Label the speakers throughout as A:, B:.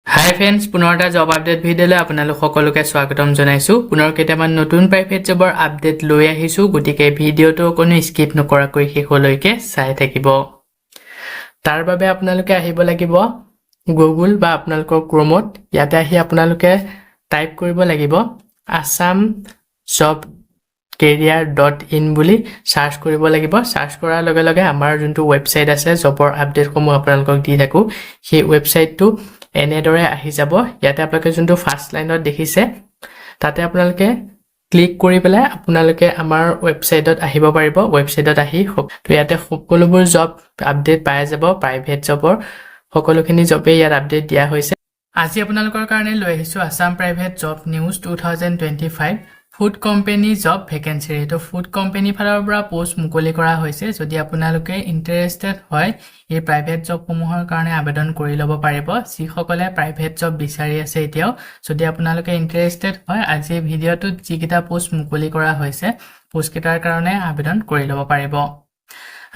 A: হাই friends, পুনৰ এটা job update ভিডিঅ'লৈ আপোনালোক সকলোকে স্বাগতম জনাইছোঁ। পুনৰ কেইটামান নতুন প্ৰাইভেট জবৰ আপডেট লৈ আহিছোঁ, গতিকে ভিডিঅ'টো কোনো স্কিপ নকৰাকৈ শেষলৈকে চাই থাকিব। তাৰ বাবে আপোনালোকে আহিব লাগিব গুগল বা আপোনালোকৰ ক্ৰোমত। ইয়াতে আহি আপোনালোকে টাইপ কৰিব লাগিব আছাম জব career.in বুলি সাৰ্চ কৰিব লাগিব। সাৰ্চ কৰাৰ লগে লগে আমাৰ যোনটো ৱেবছাইট আছে জবৰ আপডেটসমূহ আপোনালোকক দি থাকোঁ, সেই ৱেবছাইটটো এনেদৰে আহি যাব। ইয়াতে আপোনালোকে যোনটো ফাৰ্ষ্ট লাইনত দেখিছে তাতে আপোনালোকে ক্লিক কৰি পেলাই আপোনালোকে আমাৰ ৱেবছাইটত আহিব পাৰিব। ৱেবছাইটত আহি তো ইয়াতে সকলোবোৰ জব আপডেট পাই যাব। প্ৰাইভেট জবৰ সকলোখিনি জবেই ইয়াত আপডেট দিয়া হৈছে। আজি আপোনালোকৰ কাৰণে লৈ আহিছোঁ Assam private job news 2025 food company job vacancy. তো ফুড কোম্পানী ফালৰ পৰা পোষ্ট মুকলি কৰা হৈছে। যদি আপোনালোকে ইণ্টাৰেষ্টেড হয় এই প্ৰাইভেট জবসমূহৰ কাৰণে আবেদন কৰি ল'ব পাৰিব। যিসকলে প্ৰাইভেট জব বিচাৰি আছে এতিয়াও, যদি আপোনালোকে ইণ্টাৰেষ্টেড হয় আজি ভিডিঅ'টোত যিকেইটা পোষ্ট মুকলি কৰা হৈছে পোষ্টকেইটাৰ কাৰণে আবেদন কৰি ল'ব পাৰিব।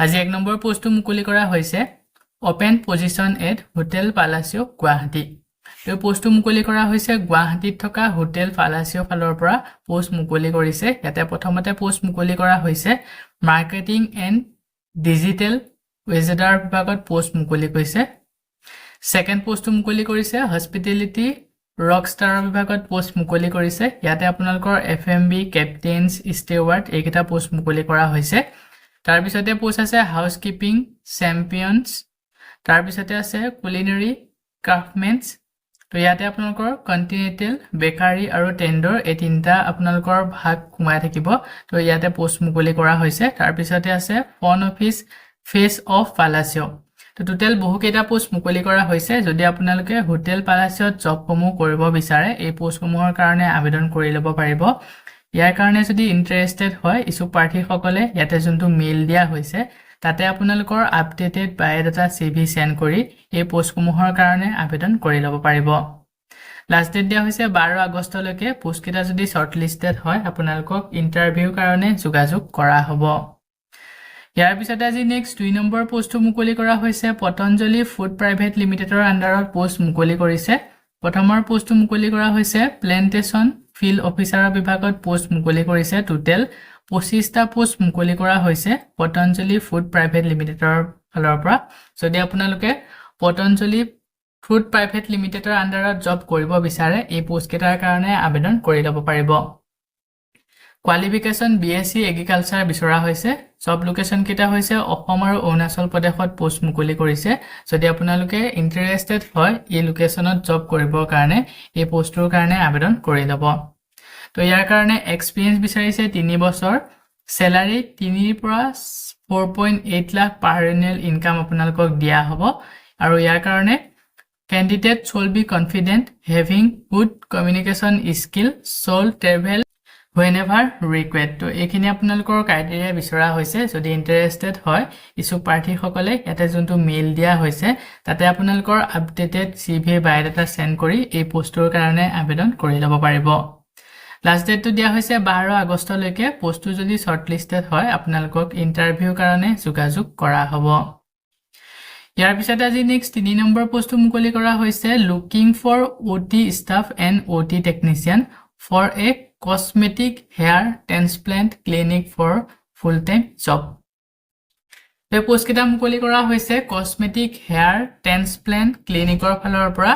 A: আজি 1 নম্বৰ পোষ্টটো মুকলি কৰা হৈছে open position at hotel Palacio Guwahati. এই পোষ্টটো মুকলি কৰা হৈছে গুৱাহাটীত থকা হোটেল পালাচিও ফালৰ পৰা পোষ্ট মুকলি কৰিছে। ইয়াতে প্ৰথমতে পোষ্ট মুকলি কৰা হৈছে মাৰ্কেটিং এণ্ড ডিজিটেল ৱেজেডাৰ বিভাগত পোষ্ট মুকলি কৰিছে। ছেকেণ্ড পোষ্টটো মুকলি কৰিছে হস্পিটেলিটি ৰকষ্টাৰৰ বিভাগত পোষ্ট মুকলি কৰিছে। ইয়াতে আপোনালোকৰ FMB কেপ্টেইনছ ষ্টেৱাৰ্ড এইকেইটা পোষ্ট মুকলি কৰা হৈছে। তাৰপিছতে পোষ্ট আছে হাউচকিপিং চেম্পিয়নছ, তাৰপিছতে আছে কুলিনাৰী ক্ৰাফটমেনছ। তো ইয়াতে আপোনালোকৰ কণ্টিনেণ্টেল বেকাৰী আৰু টেণ্ডৰ এই তিনিটা আপোনালোকৰ ভাগ সোমাই থাকিব। তো ইয়াতে পোষ্ট মুকলি কৰা হৈছে। তাৰপিছতে আছে ফ্ৰণ্ট অফিচ ফেচ অফ পালাচিও। তো টোটেল বহুকেইটা পোষ্ট মুকলি কৰা হৈছে। যদি আপোনালোকে হোটেল পালাচিওত জবসমূহ কৰিব বিচাৰে এই পোষ্টসমূহৰ কাৰণে আবেদন কৰি ল'ব পাৰিব। ইয়াৰ কাৰণে যদি ইণ্টাৰেষ্টেড হয় ইচ্ছুক প্ৰাৰ্থীসকলে ইয়াতে যোনটো মেইল দিয়া হৈছে তাতে আপোনালোকৰ আপডেটেড বায়'ডাটা CV সেন্ড কৰি এই পোষ্টসমূহৰ কাৰণে আবেদন কৰি ল'ব পাৰিব। লাষ্ট ডেট দিয়া হৈছে 12 আগষ্টলৈকে। পোষ্টকেইটা যদি শ্বৰ্টলিষ্টেড হয় আপোনালোকক ইণ্টাৰভিউৰ কাৰণে যোগাযোগ কৰা হ'ব। ইয়াৰ পিছতে আজি নেক্সট 2 নম্বৰ পোষ্টটো মুকলি কৰা হৈছে পতঞ্জলি ফুড প্ৰাইভেট লিমিটেডৰ আণ্ডাৰত পোষ্ট মুকলি কৰিছে। প্ৰথমৰ পোষ্টটো মুকলি কৰা হৈছে প্লেণ্টেশ্যন ফিল্ড অফিচাৰৰ বিভাগত পোষ্ট মুকলি কৰিছে। টোটেল 25টা পোষ্ট মুকলি কৰা হৈছে পতঞ্জলি ফুড প্ৰাইভেট লিমিটেডৰ ফালৰ পৰা। যদি আপোনালোকে পতঞ্জলি ফুড প্ৰাইভেট লিমিটেডৰ আণ্ডাৰত জব কৰিব বিচাৰে এই পোষ্টকেইটাৰ কাৰণে আবেদন কৰি ল'ব পাৰিব। কোৱালিফিকেশ্যন BSc এগ্ৰিকালচাৰ বিচৰা হৈছে। জব লোকেশ্যন কেইটা হৈছে অসম আৰু অৰুণাচল প্ৰদেশত পোষ্ট মুকলি কৰিছে। যদি আপোনালোকে ইণ্টাৰেষ্টেড হয় এই লোকেশ্যনত জব কৰিবৰ কাৰণে এই পোষ্টটোৰ কাৰণে আবেদন কৰি ল'ব। তো ইয়াৰ কাৰণে এক্সপিৰিয়েঞ্চ বিচাৰিছে 3 বছৰ, চেলাৰী 3 পৰা 4.8 লাখ পাৰ এনুৱেল ইনকাম আপোনালোকক দিয়া হ'ব। আৰু ইয়াৰ কাৰণে candidate should be confident having good communication skill, should travel whenever required। তো এইখিনি আপোনালোকৰ ক্ৰাইটেৰিয়া বিচৰা হৈছে। যদি ইণ্টাৰেষ্টেড হয় ইচ্ছুক প্ৰাৰ্থীসকলে ইয়াতে যোনটো মেইল দিয়া হৈছে তাতে আপোনালোকৰ আপডেটেড CV বায়'ডাটা সেন্ড কৰি এই পোষ্টটোৰ কাৰণে আবেদন কৰি ল'ব পাৰিব। লাষ্ট ডেটটো দিয়া হৈছে 12 আগষ্টলৈকে। পোষ্টটো যদি শ্বৰ্টলিষ্টেড হয় আপোনালোকক ইণ্টাৰভিউৰ কাৰণে যোগাযোগ কৰা হ'ব। ইয়াৰ পিছতে আজি নেক্সট 3 নম্বৰ পোষ্টটো মুকলি কৰা হৈছে looking for OT staff and OT technician for a cosmetic hair transplant clinic for full time job. এই পোষ্টকেইটা মুকলি কৰা হৈছে কছমেটিক হেয়াৰ ট্ৰেন্সপ্লেণ্ট ক্লিনিকৰ ফালৰ পৰা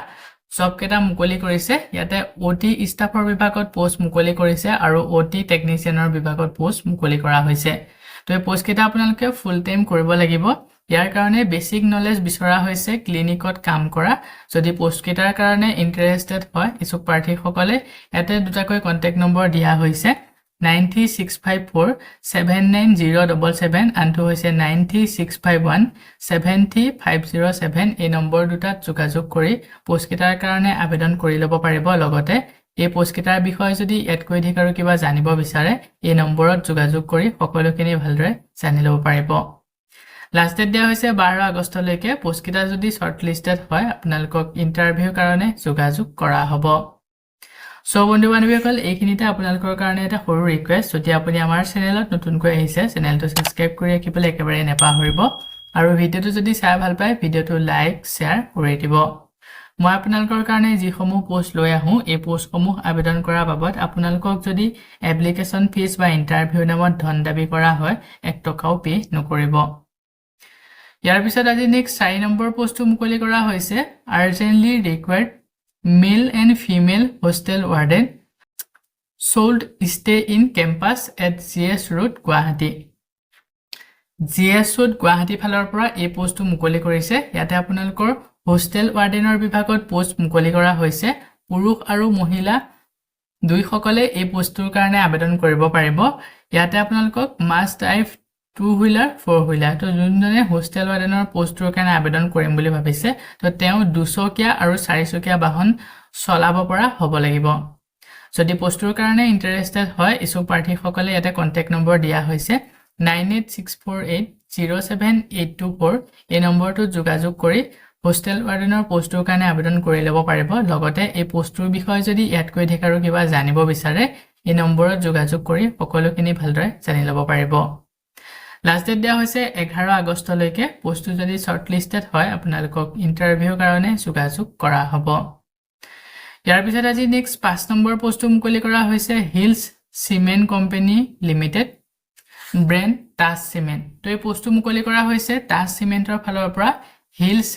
A: জবকেইটা মুকলি কৰিছে। ইয়াতে OT ষ্টাফৰ বিভাগত পোষ্ট মুকলি কৰিছে আৰু OT টেকনিচিয়ানৰ বিভাগত পোষ্ট মুকলি কৰা হৈছে। তো এই পোষ্টকেইটা আপোনালোকে ফুল টাইম কৰিব লাগিব। ইয়াৰ কাৰণে বেছিক নলেজ বিচৰা হৈছে ক্লিনিকত কাম কৰা। যদি পোষ্টকেইটাৰ কাৰণে ইণ্টাৰেষ্টেড হয় ইচ্ছুক প্ৰাৰ্থীসকলে ইয়াতে দুটাকৈ কণ্টেক্ট নম্বৰ দিয়া হৈছে 9654790777 আনটো হৈছে 9651700507। এই নম্বৰ দুটাত যোগাযোগ কৰি পোষ্টকেইটাৰ কাৰণে আবেদন কৰি ল'ব পাৰিব। লগতে এই পোষ্টকেইটাৰ বিষয়ে যদি ইয়াতকৈ অধিক আৰু কিবা জানিব বিচাৰে এই নম্বৰত যোগাযোগ কৰি সকলোখিনি ভালদৰে জানি ল'ব পাৰিব। লাষ্ট ডেট দিয়া হৈছে 12 আগষ্টলৈকে। পোষ্টকেইটা যদি শ্বৰ্টলিষ্টেড হয় আপোনালোকক ইণ্টাৰভিউৰ কাৰণে যোগাযোগ কৰা হ'ব। সো বন্ধু বান্ধৱীসকল এইখিনিতে আপোনালোকৰ কাৰণে এটা সৰু ৰিকুৱেষ্ট, যদি আপুনি আমাৰ চেনেলত নতুনকৈ আহিছে চেনেলটো সাবস্ক্ৰাইব কৰি ৰাখিবলৈ একেবাৰে নেপাহৰিব। আৰু ভিডিঅ'টো যদি চাই ভাল পায় ভিডিঅ'টো লাইক শ্বেয়াৰ কৰি দিব। মই আপোনালোকৰ কাৰণে যিসমূহ পোষ্ট লৈ আহোঁ এই পোষ্টসমূহ আবেদন কৰাৰ বাবদ আপোনালোকক যদি এপ্লিকেশ্যন ফিজ বা ইণ্টাৰভিউ নামত ধন দাবী কৰা হয় 1 টকাও পে নকৰিব ইয়াৰ পিছত আজি নেক্সট 4 নম্বৰ পোষ্টটো মুকলি কৰা হৈছে urgently required male and female hostel warden sold stay in campus at GS Road Guwahati GS Road Guwahati ফালৰ পৰা এই পোষ্টটো মুকলি কৰিছে ইয়াতে আপোনালোকৰ হোষ্টেল ৱাৰ্ডেনৰ বিভাগত পোষ্ট মুকলি কৰা হৈছে পুৰুষ আৰু মহিলা দুই সকলে এই পোষ্টটোৰ কাৰণে আবেদন কৰিব পাৰিব ইয়াতে আপোনালোকক মাষ্ট ড্ৰাইভ 2 হুইলাৰ 4 হুইলাৰ তো যোনজনে হোষ্টেল ৱাৰ্ডেনৰ পোষ্টটোৰ কাৰণে আবেদন কৰিম বুলি ভাবিছে তো তেওঁ 2 চকীয়া আৰু 4 চকীয়া বাহন চলাব পৰা হ'ব লাগিব যদি পোষ্টটোৰ কাৰণে ইন্টাৰেষ্টেড হয় ইছুক প্ৰাৰ্থীসকলে ইয়াতে কন্টেক্ট নম্বৰ দিয়া হৈছে 9864807824 এই নম্বৰটো যোগাযোগ কৰি হোষ্টেল ৱাৰ্ডেনৰ পোষ্টটোৰ কাৰণে আবেদন কৰি ল'ব পাৰিব লগতে এই পোষ্টটোৰ বিষয়ে যদি ইয়াতকৈ ঢেকাৰো কিবা জানিব বিচাৰে এই নম্বৰত যোগাযোগ কৰি সকলোখিনি ভালদৰে জানি ল'ব পাৰিব লাষ্ট ডেট দিয়া হৈছে 11 আগষ্টলৈকে পোষ্টটো যদি শৰ্টলিষ্টেড হয় আপোনালোকক ইন্টাৰভিউৰ কাৰণে যোগাযোগ কৰা হ'ব ইয়াৰ পিছত আজি নেক্সট 5 নম্বৰ পোষ্টটো মুকলি কৰা হৈছে hills cement company limited brand touch cement তো এই পোষ্টটো মুকলি কৰা হৈছে টাচ সিমেন্টৰ ফালৰ পৰা হিলছ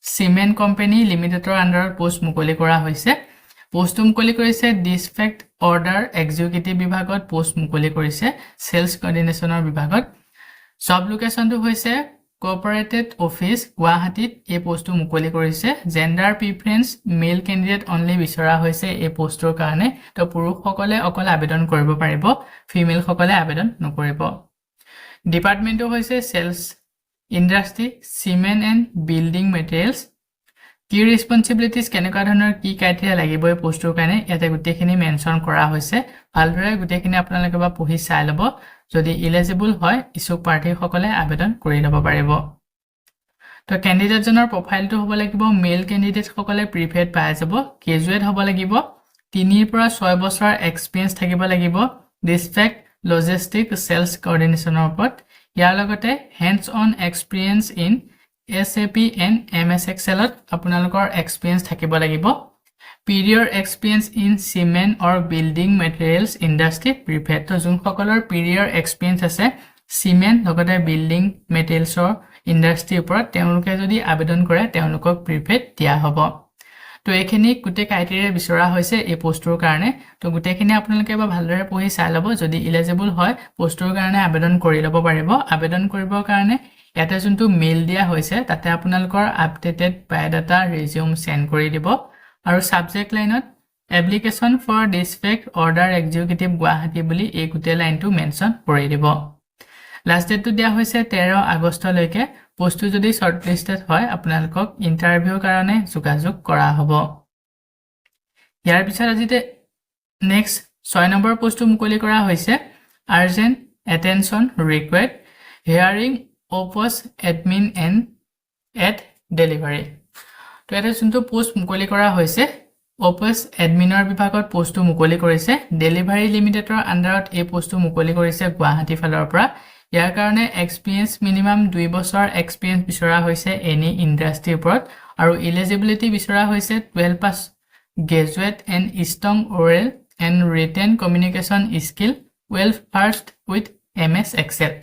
A: সিমেন্ট কোম্পানী লিমিটেডৰ আন্ডাৰত পোষ্ট মুকলি কৰা হৈছে পোষ্টটো মুকলি কৰিছে ডিস্ট্ৰিক্ট অৰ্ডাৰ এক্সিকিউটিভ বিভাগত পোষ্ট মুকলি কৰিছে সেলছ কোঅৰ্ডিনেশ্যনৰ বিভাগত সব লোকেশনটো হৈছে কোঅপাৰেটেড অফিচ গুৱাহাটীত এই পোষ্টটো মুকলি কৰিছে জেন্ডাৰ প্ৰিফাৰেন্স মেল কেণ্ডিডেট অনলি বিচৰা হৈছে এই পোষ্টৰ কাৰণে তো পুৰুষসকলে অকল আবেদন কৰিব পাৰিব ফিমেল সকলে আবেদন নকৰিব ডিপাৰ্টমেন্টটো হৈছে sales industry cement and building materials কি ৰেসপন্সিবিলিটিজ কেনেকুৱা ধৰণৰ কি ক্ৰাইটেৰিয়া লাগিব এই পোষ্টৰ কাৰণে ইয়াতে গোটেইখিনি মেনশ্যন কৰা হৈছে ভালদৰে গোটেইখিনি আপোনালোকে বা পঢ়ি চাই ল'ব যদি এলিজিবল হয় ইছুক প্ৰাৰ্থীসকলে আবেদন কৰি ল'ব পাৰিব তো ক্যান্ডিডেটজনৰ প্ৰফাইলটো হ'ব লাগিব মেল ক্যান্ডিডেট সকলে প্ৰিফাৰ্ড পাই যাব গ্ৰেজুৱেট হ'ব লাগিব 3 পৰা 6 বছৰ এক্সপেৰিয়েন্স থাকিব লাগিব ডিস্ট্ৰিক্ট লজিষ্টিক সেলছ কোঅৰ্ডিনেশ্যনৰ ওপৰত ইয়াৰ লগতে hands on experience in SAP and MS Excel আপোনালোকৰ এক্সপেৰিয়েন্স থাকিব লাগিব period experience in cement or building materials industry preferred to যোন সকলৰ period experience আছে cement লগতে building materials industry ওপৰত তেওঁলোকে যদি আবেদন কৰে তেওঁলোকক preferred দিয়া হ'ব তো এখিনি গুটে ক্ৰাইটেৰিয়া বিচৰা হৈছে এই পোষ্টৰ কাৰণে তো গুটেখিনি আপোনালোকে বা ভালদৰে পঢ়ি চাই ল'ব যদি এলিজিবল হয় পোষ্টৰ কাৰণে আবেদন কৰি ল'ব পাৰিব আবেদন কৰিবৰ কাৰণে ইয়াতে যোনটো মেইল দিয়া হৈছে তাতে আপোনালোকৰ আপডেটেড বায়োডাটা ৰিজিউম সেন্ড কৰি দিব আৰু সাবজেক্ট লাইনত application for district order executive Guwahati বুলি এই গুটে লাইনটো মেনশ্যন কৰি দিব লাষ্ট ডেটটো দিয়া হৈছে 13 আগষ্টলৈকে পোষ্টটো যদি শৰ্টলিষ্টেড হয় আপোনালোকক ইন্টাৰভিউৰ কাৰণে যোগাযোগ কৰা হ'ব ইয়াৰ পিছত আজিতে নেক্সট 6 নম্বৰ পোষ্টটো মুকলি কৰা হৈছে urgent attention required hearing opposed admin and at delivery তো এটা যোনটো পোষ্ট মুকলি কৰা হৈছে অপ'জ এডমিনৰ বিভাগত পোষ্টটো মুকলি কৰিছে ডেলিভাৰী লিমিটেডৰ আন্ডাৰত এই পোষ্টটো মুকলি কৰিছে গুৱাহাটী ফালৰ পৰা ইয়াৰ কাৰণে এক্সপেৰিয়েন্স মিনিমাম 2 বছৰ এক্সপেৰিয়েন্স বিচৰা হৈছে এনি ইন্ডাষ্ট্ৰিৰ ওপৰত আৰু এলিজিবিলিটি বিচৰা হৈছে 12 pass graduate and strong oral and written communication skill well versed with MS Excel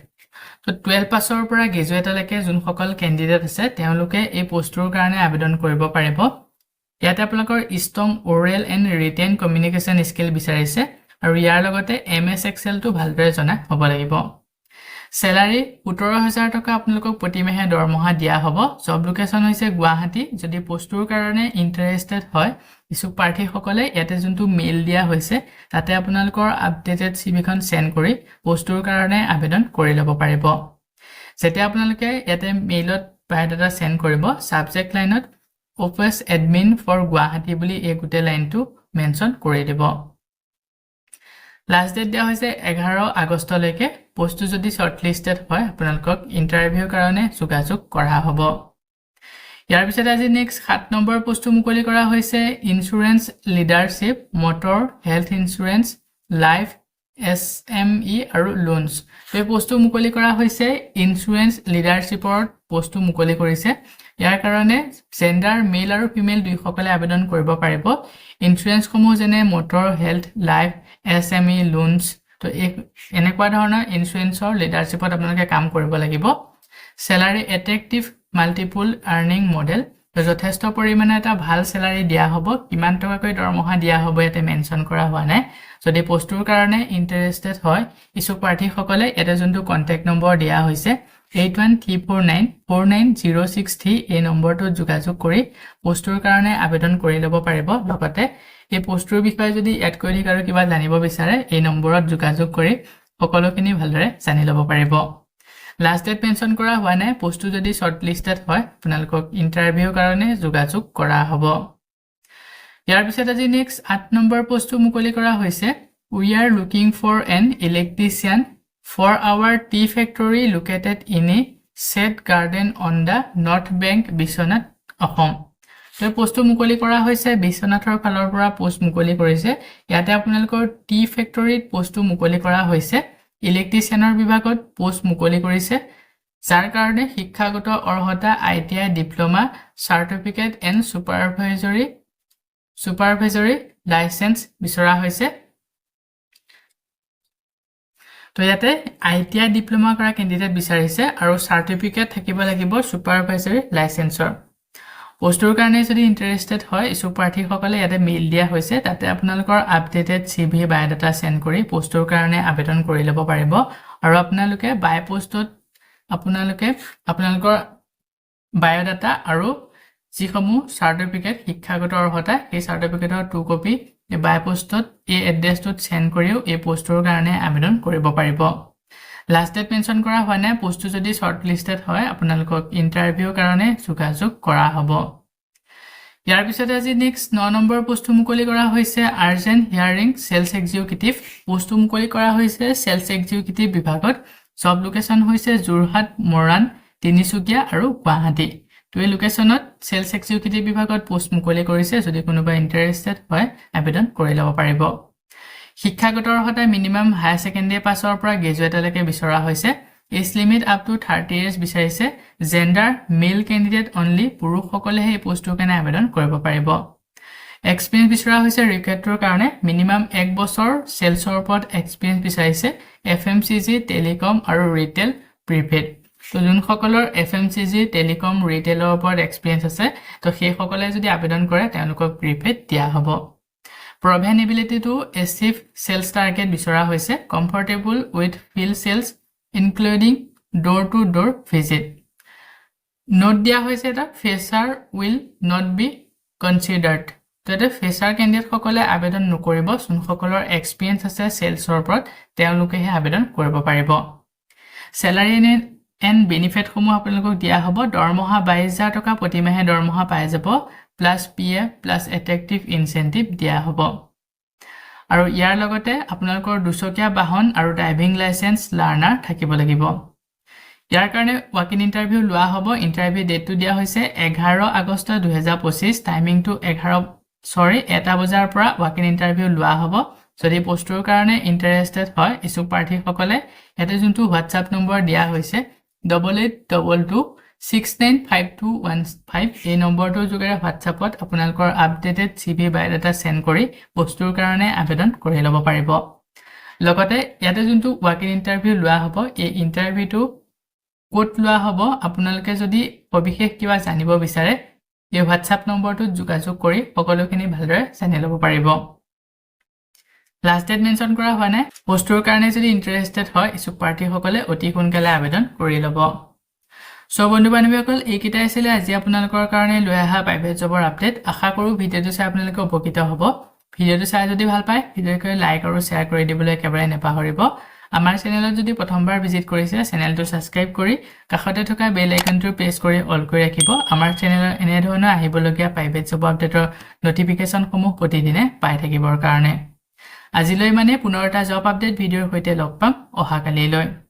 A: তো 12 পাছৰ পৰা গ্ৰেজুৱেটলৈকে যোন সকল ক্যান্ডিডেট আছে তেওঁলোকে এই পোষ্টৰ কাৰণে আবেদন কৰিব পাৰিব ইয়াতে আপোনালোকৰ strong oral and written communication skill বিচাৰিছে আৰু ইয়াৰ লগতে MS Excel টো ভালদৰে জনা হ'ব লাগিব স্যালাৰি 17000 টকা আপোনালোকক প্ৰতি মাহে দৰমহা দিয়া হ'ব জব লোকেশন হৈছে গুৱাহাটী যদি পোষ্টৰ কাৰণে ইন্টাৰেষ্টেড হয় ইছুক প্ৰাৰ্থীসকলে ইয়াতে যোনটো মেইল দিয়া হৈছে তাতে আপোনালোকৰ আপডেটেড সিভিখন সেন্ড কৰি পোষ্টৰ কাৰণে আবেদন কৰি ল'ব পাৰিব যেতিয়া আপোনালোকে ইয়াতে মেইলত বায়োডাটা সেন্ড কৰিব সাবজেক্ট লাইনত অফিস এডমিন ফৰ গুৱাহাটী বুলি এই গুটে লাইনটো মেনশ্যন কৰি দিব লাষ্ট ডেট দিয়া হৈছে 11 আগষ্টলৈকে পোষ্টটো যদি শৰ্টলিষ্টেড হয় আপোনালোকক ইন্টাৰভিউৰ কাৰণে যোগাযোগ কৰা হ'ব ইয়াৰ পিছত আজি নেক্সট 7 নম্বৰ পোষ্টটো মুকলি কৰা হৈছে insurance leadership motor health insurance life SME আৰু লোনছ এই পোষ্টটো মুকলি কৰা হৈছে ইনস্যুৰেন্স লিডাৰশ্বিপৰ পোষ্টটো মুকলি কৰিছে ইয়াৰ কাৰণে জেন্ডাৰ মেল আৰু ফিমেল দুইসকলে আবেদন কৰিব পাৰিব ইনস্যুৰেন্স সমূহ যেনে মটৰ হেল্থ লাইফ এছএমই লোনছ তো এনেকুৱা ধৰণৰ ইনস্যুৰেন্সৰ লিডাৰশ্বিপত আপোনালোকে কাম কৰিব লাগিব স্যালাৰি এট্ৰেক্টিভ মাল্টিপল আৰ্নিং মডেল যথেষ্ট পৰিমাণে এটা ভাল স্যালাৰি দিয়া হ'ব কিমান টকাকৈ দৰমহা দিয়া হ'ব ইয়াতে মেনশন কৰা হোৱা নাই যদি পোষ্টৰ কাৰণে ইন্টাৰেষ্টেড হয় ইছুক প্ৰাৰ্থীসকলে এটা যোনটো কন্টাক্ট নম্বৰ দিয়া হৈছে 8134949063 এই নম্বৰটো যোগাযোগ কৰি পোষ্টৰ কাৰণে আবেদন কৰি ল'ব পাৰিব লগতে এই পোষ্টৰ বিষয়ে যদি এড কৰি আৰু কিবা জানিব বিচাৰে এই নম্বৰত যোগাযোগ কৰি সকলোখিনি ভালদৰে জানি ল'ব পাৰিব লাষ্ট ডেট মেনশন কৰা হোৱা নাই পোষ্টটো যদি শৰ্ট লিষ্টেড হয় আপোনালোকক ইন্টাৰভিউ কাৰণে যোগাযোগ কৰা হ'ব ইয়াৰ পিছত আজি নেক্সট 8 নম্বৰ পোষ্টটো মুকলি কৰা হৈছে we are looking for an electrician for our tea factory located in a shade garden on the north bank Biswanath Assam তো পোষ্টটো মুকলি কৰা হৈছে বিশ্বনাথৰ ফালৰ পৰা পোষ্ট মুকলি কৰিছে ইয়াতে আপোনালোকৰ টি ফেক্টৰীত পোষ্টটো মুকলি কৰা হৈছে ইলেক্ট্ৰিচিয়ানৰ বিভাগত পোষ্ট মুকলি কৰিছে যাৰ কাৰণে শিক্ষাগত অৰ্হতা ITI diploma certificate and supervisory licence বিচৰা হৈছে তো ইয়াতে আইটিআই ডিপ্লোমা কৰা ক্যান্ডিডেট বিচাৰিছে আৰু সাৰ্টিফিকেট থাকিব লাগিব সুপাৰভাইজৰী লাইসেন্সৰ পোষ্টৰ কাৰণে যদি ইন্টাৰেষ্টেড হয় ইছুক প্ৰাৰ্থীসকলে ইয়াতে মেইল দিয়া হৈছে তাতে আপোনালোকৰ আপডেটেড সিভি বায়োডাটা সেন্ড কৰি পোষ্টৰ কাৰণে আবেদন কৰি ল'ব পাৰিব আৰু আপোনালোকে বাই পোষ্টত আপোনালোকৰ বায়োডাটা আৰু যিসমূহ সাৰ্টিফিকেট শিক্ষাগত অৰ্হতা এই সাৰ্টিফিকেটৰ 2 কপি বাই পোষ্টত এই এড্ৰেছটোত সেন্ড কৰিও এই পোষ্টৰ কাৰণে আবেদন কৰিব পাৰিব লাষ্ট ডেট মেনশন কৰা হোৱা নাই পোষ্টটো যদি শৰ্ট লিষ্টেড হয় আপোনালোকক ইন্টাৰভিউ কাৰণে যোগাযোগ কৰা হ'ব ইয়াৰ পিছত আজি নেক্সট 9 নম্বৰ পোষ্টটো মুকলি কৰা হৈছে আৰ্জেন্ট হিয়াৰিং সেলস এক্সিকিউটিভ পোষ্টটো মুকলি কৰা হৈছে সেলস এক্সিকিউটিভ বিভাগত সব লোকেশন হৈছে জুৰহাট মৰাণ তিনিচুকীয়া আৰু গুৱাহাটী তো এই লোকেশনত সেলস এক্সিকিউটিভ বিভাগত পোষ্ট মুকলি কৰিছে যদি কোনোবা ইন্টাৰেষ্টেড হয় আবেদন কৰি ল'ব পাৰিব শিক্ষাগত অৰ্হতা মিনিমাম হায়াৰ সেকেন্ডাৰী পাছৰ পৰা গ্ৰেজুৱেটলৈকে বিচৰা হৈছে age limit up to 30 years বিচাৰিছে জেন্ডাৰ মেল ক্যান্ডিডেট অনলি পুৰুষসকলেহে এই পোষ্টৰ কাৰণে আবেদন কৰিব পাৰিব এক্সপেৰিয়েন্স বিচৰা হৈছে ৰিক্ৰুটৰ কাৰণে মিনিমাম 1 বছৰ সেলছৰ ওপৰত এক্সপেৰিয়েন্স বিচাৰিছে এফএমসিজি টেলিকম আৰু ৰিটেল প্ৰিপেড তো যোনসকলৰ এফএমসিজি টেলিকম ৰিটেলৰ ওপৰত এক্সপেৰিয়েন্স আছে তো সেই সকলে যদি আবেদন কৰে তেওঁলোকক প্ৰিপেড দিয়া হ'ব proven ability to achieve sales target বিচৰা হৈছে comfortable with field sales including door to door visit note দিয়া হৈছে এটা fresher will not be considered তেতে fresher candidate সকলে আবেদন নকৰিব যোনসকলৰ এক্সপেৰিয়েন্স আছে সেলছৰ ওপৰত তেওঁলোকেহে আবেদন কৰিব পাৰিব salary and benefit সমূহ আপোনালোকক দিয়া হ'ব দৰমহা 22000 টকা প্ৰতি মাহে দৰমহা পাই যাব plus PF plus attractive incentive দিয়া হ'ব আৰু ইয়াৰ লগতে আপোনালোকৰ দুচকীয়া বাহন আৰু ড্ৰাইভিং লাইসেন্স লাৰ্নাৰ থাকিব লাগিব ইয়াৰ কাৰণে ৱাক ইন ইন্টাৰভিউ লোৱা হ'ব ইন্টাৰভিউ ডেটটো দিয়া হৈছে 11 আগষ্ট 2025 টাইমিং টু 1 বজাৰ পৰা ৱাক ইন ইন্টাৰভিউ লোৱা হ'ব যদি পোষ্টৰ কাৰণে ইন্টাৰেষ্টেড হয় ইছুক প্ৰাৰ্থীসকলে এতে যোনটো WhatsApp নম্বৰ দিয়া হৈছে 8822695215 এই নম্বৰটোৰ যোগেৰে WhatsAppত আপোনালোকৰ আপডেটেড সিভি বায়োডাটা সেন্ড কৰি পোষ্টৰ কাৰণে আবেদন কৰি ল'ব পাৰিব লগতে ইয়াতে যোনটো ৱাক ইন ইন্টাৰভিউ লোৱা হ'ব এই ইন্টাৰভিউটো কোড লোৱা হ'ব আপোনালোকে যদি অবিশেষ কিবা জানিব বিচাৰে এই WhatsApp নম্বৰটোত যোগাযোগ কৰি সকলোখিনি ভালদৰে জানি ল'ব পাৰিব লাষ্ট ডেট মেনশন কৰা হোৱা নাই পোষ্টৰ কাৰণে যদি ইন্টাৰেষ্টেড হয় ইছুক প্ৰাৰ্থীসকলে অতি সোনকালে আবেদন কৰি ল'ব সো বন্ধু বান্ধৱীসকল এইকেইটা আছিল আজি আপোনালোকৰ কাৰণে লৈ অহা প্ৰাইভেট জবৰ আপডেট আশা কৰো ভিডিঅটো চাই আপোনালোকে উপকৃত হ'ব ভিডিঅটো চাই যদি ভাল পায় ভিডিঅটো লাইক আৰু শেয়াৰ কৰি দিবলৈ একেবাৰে নেপাহৰিব আমাৰ চেনেলত যদি প্ৰথমবাৰ ভিজিট কৰিছে চেনেলটো সাবস্ক্ৰাইব কৰি কাষতে থকা বেল আইকনটো প্ৰেছ কৰি অল কৰি ৰাখিব আমাৰ চেনেলত এনে ধৰণৰ আহিবলগীয়া প্ৰাইভেট জব আপডেটৰ নটিফিকেশন সমূহ প্ৰতিদিনে পাই থাকিবৰ কাৰণে আজিলৈ মানে পুনৰ এটা জব আপডেট ভিডিঅৰ সৈতে লগ পাম অহা কালিলৈ